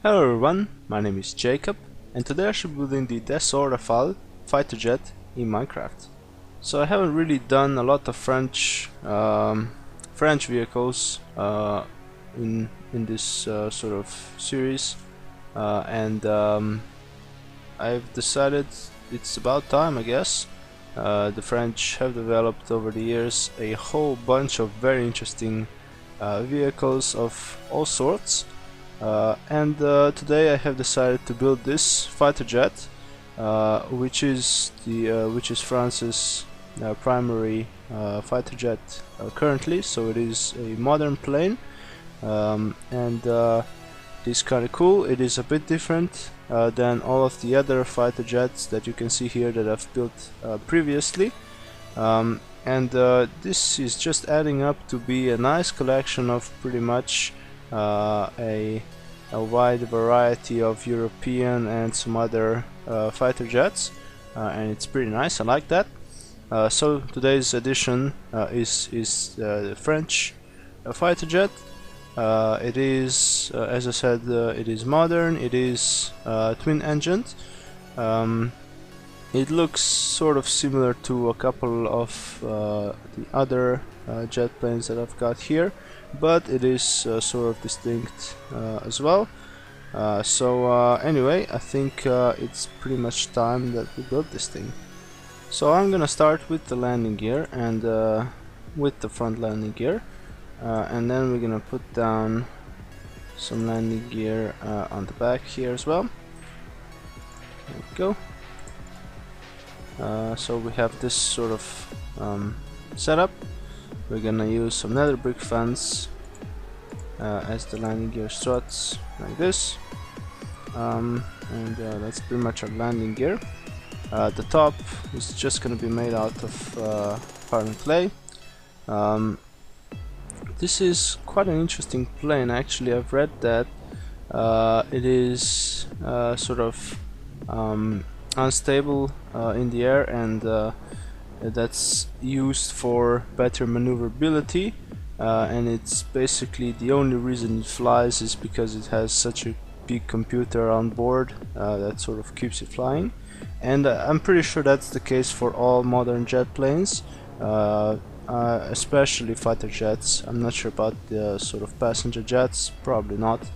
Hello everyone, my name is Jacob, and today I should be building the Dassault Rafale fighter jet in Minecraft. So I haven't really done a lot of French vehicles in this sort of series, and I've decided it's about time, I guess. The French have developed over the years a whole bunch of very interesting vehicles of all sorts. Today I have decided to build this fighter jet, which is France's primary fighter jet currently. So it is a modern plane, it is kind of cool. It is a bit different than all of the other fighter jets that you can see here that I've built previously. This is just adding up to be a nice collection of pretty much a wide variety of European and some other fighter jets, and it's pretty nice. I like that. So today's edition is the French fighter jet. It is, as I said, it is modern. It is twin-engined. It looks sort of similar to a couple of the other jet planes that I've got here, but it is sort of distinct as well. Anyway, I think it's pretty much time that we build this thing. So I'm gonna start with the landing gear and with the front landing gear, and then we're gonna put down some landing gear on the back here as well. There we go. So we have this sort of setup. We're gonna use some nether brick fence as the landing gear struts like this, that's pretty much our landing gear. The top is just gonna be made out of hardened clay. This is quite an interesting plane. Actually, I've read that it is sort of unstable in the air, and that's used for better maneuverability, and it's basically the only reason it flies is because it has such a big computer on board that sort of keeps it flying. And I'm pretty sure that's the case for all modern jet planes, especially fighter jets. I'm not sure about the sort of passenger jets, probably not,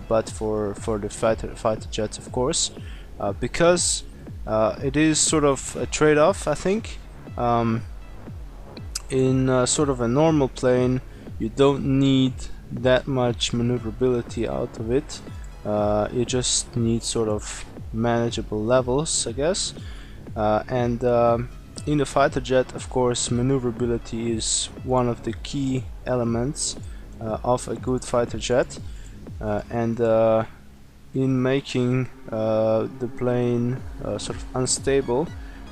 but for the fighter jets, of course, because it is sort of a trade-off, I think. In sort of a normal plane, you don't need that much maneuverability out of it. You just need sort of manageable levels, I guess. In the fighter jet, of course, maneuverability is one of the key elements of a good fighter jet, in making the plane sort of unstable,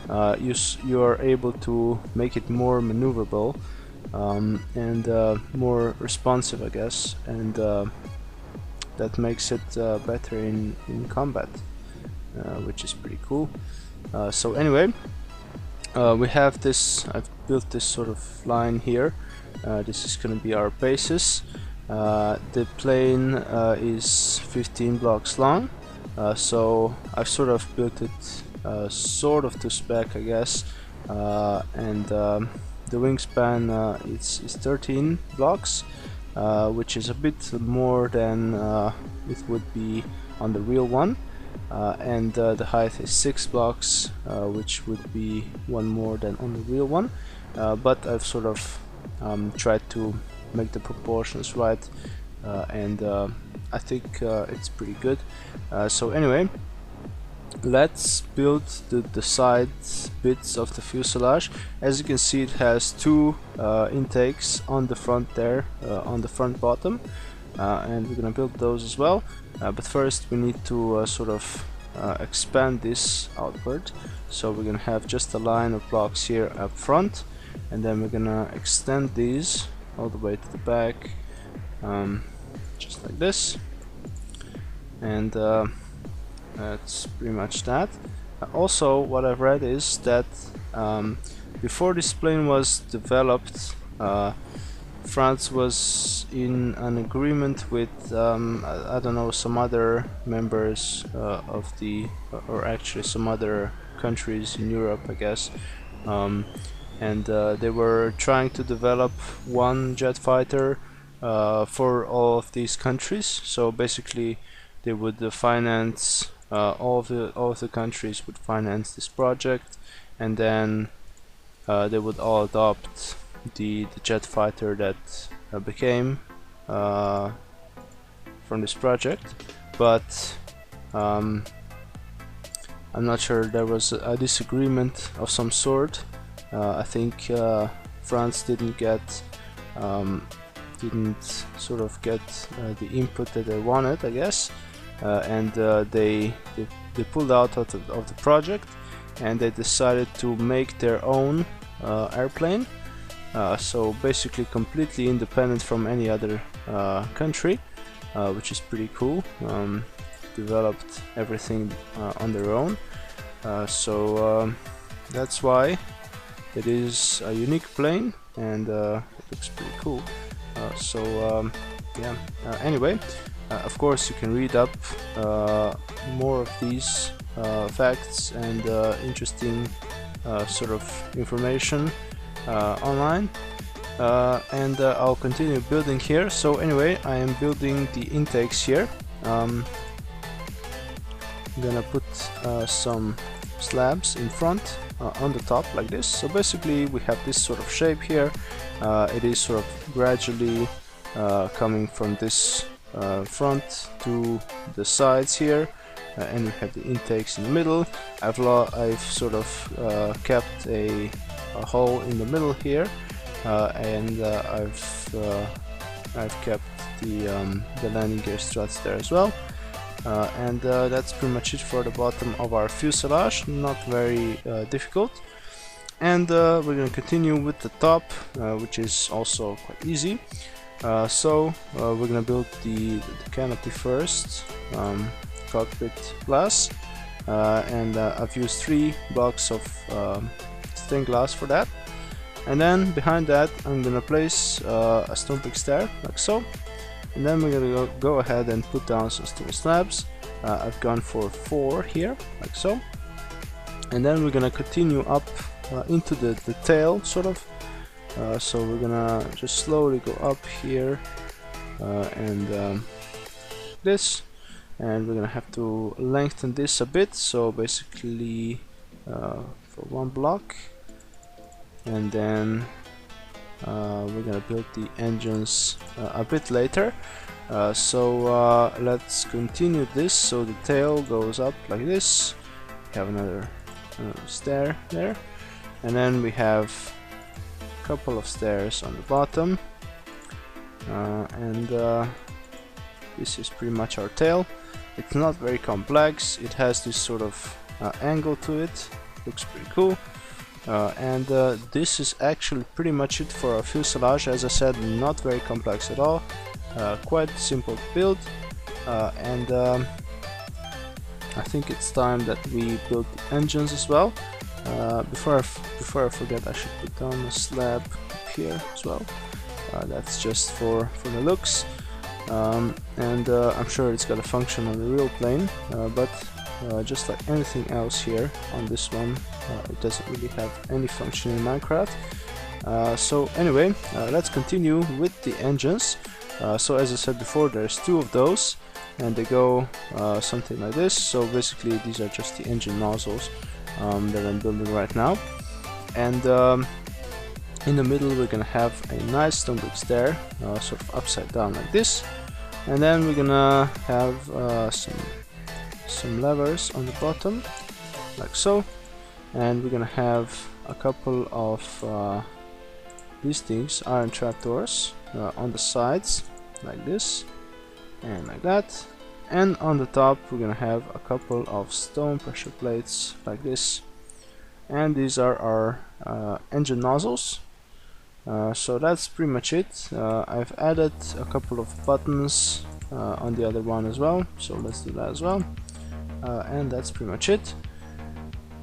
you are able to make it more maneuverable and more responsive, I guess, and that makes it better in combat, which is pretty cool. So anyway, we have this. I've built this sort of line here. This is going to be our basis. The plane is 15 blocks long, so I've sort of built it sort of to spec, I guess, and the wingspan is 13 blocks, which is a bit more than it would be on the real one, and the height is 6 blocks, which would be one more than on the real one, but I've sort of tried to make the proportions right, and I think it's pretty good. So anyway, let's build the side bits of the fuselage. As you can see, it has two intakes on the front there, on the front bottom, and we're gonna build those as well. But first we need to sort of expand this outward. So we're gonna have just a line of blocks here up front, and then we're gonna extend these all the way to the back, just like this, and that's pretty much that. Also, what I've read is that before this plane was developed, France was in an agreement with I don't know, some other members of the, or actually some other countries in Europe, I guess, and they were trying to develop one jet fighter for all of these countries. So basically, they would finance all of the countries would finance this project, and then they would all adopt the jet fighter that became from this project. But I'm not sure, there was a disagreement of some sort. I think France didn't sort of get the input that they wanted, I guess, and they pulled out of the project, and they decided to make their own airplane. So basically completely independent from any other country, which is pretty cool. Developed everything on their own. So that's why it is a unique plane, and it looks pretty cool. Yeah. Anyway, of course you can read up more of these facts and interesting sort of information online, and I'll continue building here. So anyway, I am building the intakes here. I'm gonna put some slabs in front on the top like this. So basically we have this sort of shape here. It is sort of gradually coming from this front to the sides here, and we have the intakes in the middle. I've sort of kept a hole in the middle here, and I've kept the landing gear struts there as well. And that's pretty much it for the bottom of our fuselage. Not very difficult. And we're going to continue with the top, which is also quite easy. So we're going to build the canopy first, cockpit glass, and I've used 3 blocks of stained glass for that. And then behind that I'm going to place a stone brick stair like so. And then we're going to go ahead and put down some steel slabs. I've gone for 4 here, like so. And then we're going to continue up into the tail, sort of. So we're going to just slowly go up here and this. And we're going to have to lengthen this a bit. So basically for 1 block. And then we're gonna build the engines a bit later. So let's continue this. So the tail goes up like this. We have another stair there, and then we have a couple of stairs on the bottom, and this is pretty much our tail. It's not very complex. It has this sort of angle to it. Looks pretty cool. And this is actually pretty much it for our fuselage. As I said, not very complex at all, quite simple to build, and I think it's time that we build the engines as well. Before I forget, I should put down a slab up here as well. That's just for the looks, and I'm sure it's got a function on the real plane, but just like anything else here on this one, it doesn't really have any function in Minecraft. So anyway, let's continue with the engines. So as I said before, there's 2 of those, and they go something like this. So basically these are just the engine nozzles that I'm building right now. And in the middle we're gonna have a nice stone brick stair, sort of upside down like this. And then we're gonna have some levers on the bottom like so, and we're gonna have a couple of these things, iron trapdoors, on the sides like this and like that, and on the top we're gonna have a couple of stone pressure plates like this, and these are our engine nozzles. So that's pretty much it. I've added a couple of buttons on the other one as well, so let's do that as well. And that's pretty much it.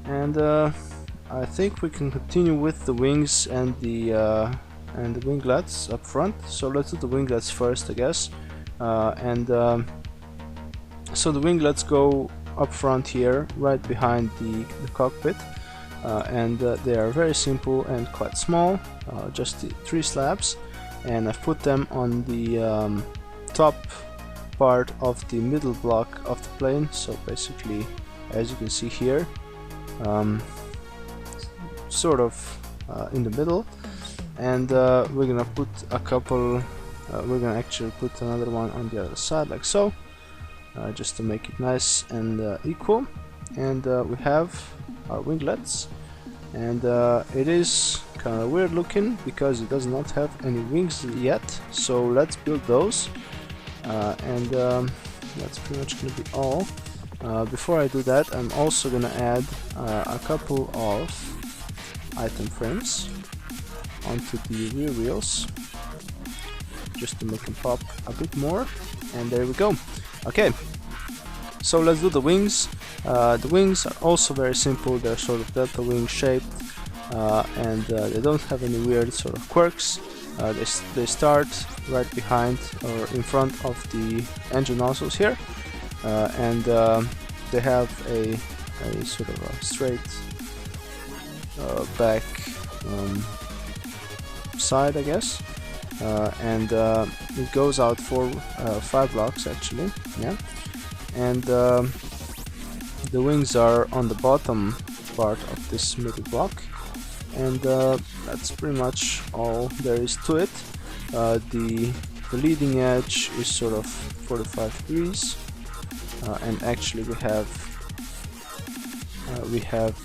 And I think we can continue with the wings and the and the winglets up front. So let's do the winglets first, I guess. So the winglets go up front here, right behind the cockpit, and they are very simple and quite small, just the 3 slabs, and I've put them on the top part of the middle block of the plane. So basically, as you can see here, sort of in the middle, and we're gonna put a couple, we're gonna actually put another one on the other side, like so, just to make it nice and equal. And we have our winglets, and it is kind of weird looking because it does not have any wings yet, so let's build those. And that's pretty much gonna be all. Before I do that, I'm also gonna add a couple of item frames onto the rear wheels, just to make them pop a bit more, and there we go. Okay, so let's do the wings. The wings are also very simple. They're sort of delta wing shaped, and they don't have any weird sort of quirks. They start right behind or in front of the engine nozzles here, and they have a sort of a straight back side, I guess, and it goes out for 5 blocks actually, yeah. And the wings are on the bottom part of this middle block, and that's pretty much all there is to it. The leading edge is sort of 45 degrees, and actually we have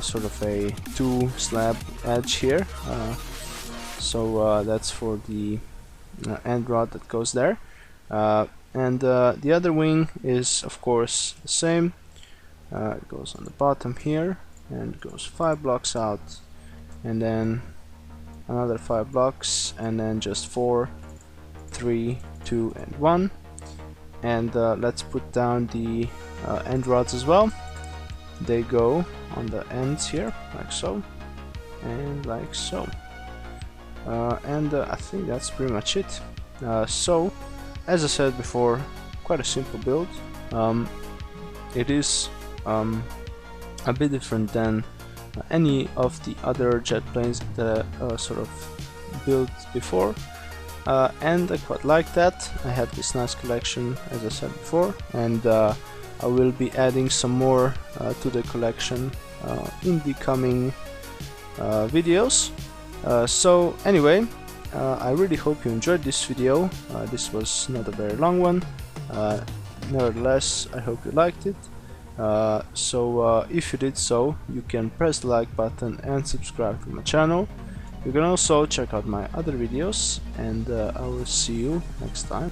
sort of a 2 slab edge here, so that's for the end rod that goes there. And the other wing is of course the same. It goes on the bottom here and goes 5 blocks out, and then another 5 blocks, and then just 4, 3, 2 and 1. And let's put down the end rods as well. They go on the ends here, like so and like so, and I think that's pretty much it. So as I said before, quite a simple build. It is a bit different than any of the other jet planes that I sort of built before, and I quite like that. I have this nice collection, as I said before, and I will be adding some more to the collection in the coming videos. So anyway, I really hope you enjoyed this video. This was not a very long one. Nevertheless, I hope you liked it. So if you did so, you can press the like button and subscribe to my channel. You can also check out my other videos, and I will see you next time.